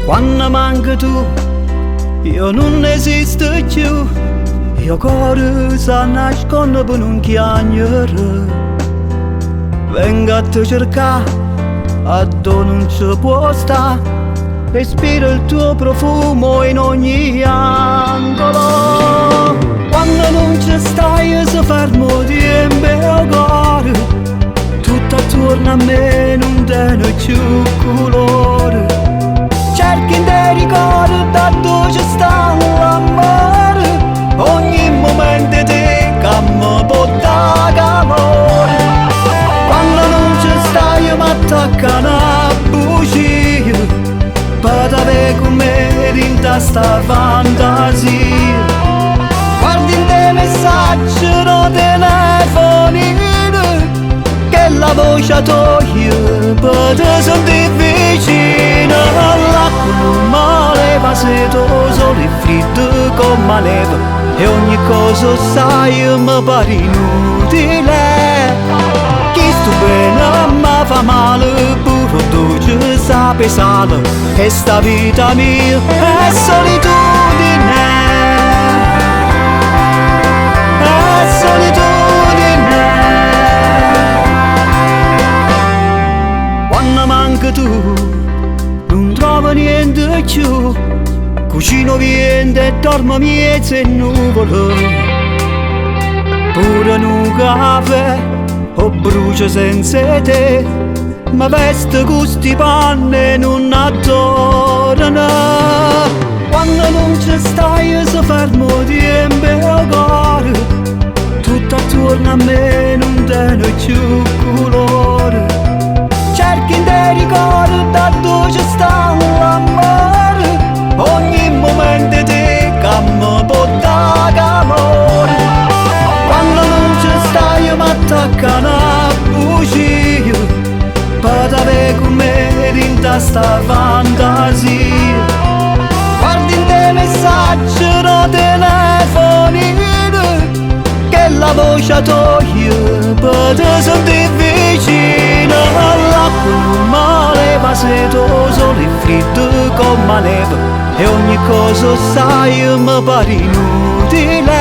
Quando manca tu, io non esisto più. Io cuore si nasconde per non chiagnere. Vengo a te cercare, a dove non ci può stare. Respiro il tuo profumo in ogni angolo. Quando non ci stai si fermo di mio cuore. Tutto attorno a me non tiene più colore. Cerchi in ricordi da dove ci sta l'amore. Ogni momento te che mi porta calore. Quando non ci stai mi attacca una bugia. Per avere con me in testa fantasia. Guardi in te messaggi no telefonino. Che la voce toglie per te sentire vicino. L'acqua male va se tu solo è freddo come neve. E ogni cosa sai mi pare inutile. Chi sto bene mi fa male, pure dolce sa pesare. E sta vita mia è solitudine. È solitudine. Quando manca tu non trovo niente più. Cucino vento e dormo miezzo in nuvole. Pure un caffè o brucio senza te. Ma veste gusti panne e non adorano. Quando non ci stai si fermo di mio cuore. Tutto attorno a me non tiene più colore. Cerchi in te ricordi da dove ci sta l'amore. Ogni momento te che mi porta calore. Quando non ci stai mi attacca una bugia. Per avere con me in testa fantasia. Guardi in te messaggi no telefonino. Che la voce toglie per te sentire vicino. L'acqua male va se tu solo è freddo come neve. E ogni cosa sai mi pare inutile.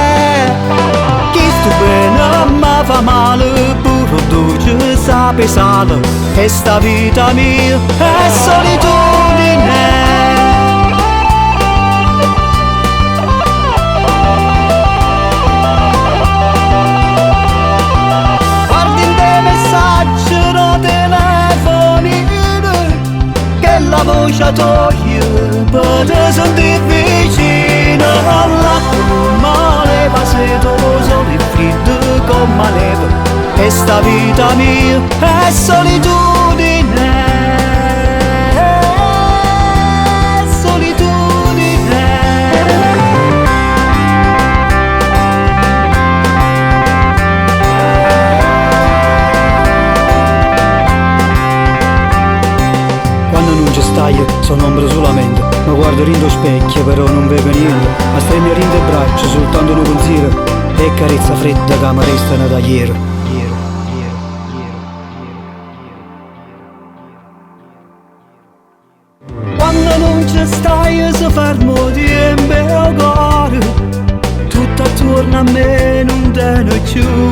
Chi sto bene mi fa male, pure dolce sa pesare. E sta vita mia è solitudine. Guardi in te messaggi no telefonino. Che la voce toglie per te sentire vicino. L'acqua male va se tu solo è freddo come neve. E sta vita mia è solitudine. È solitudine. Quando non ci stai sono ombra solamente. Mi guardo rindo specchio però non vedo niente. Ma stremio rindo il braccio soltanto un pensiero. E carezza fredda che mi restano da ieri. Quando non ci stai si fermo di mio cuore. Tutto attorno a me non tiene più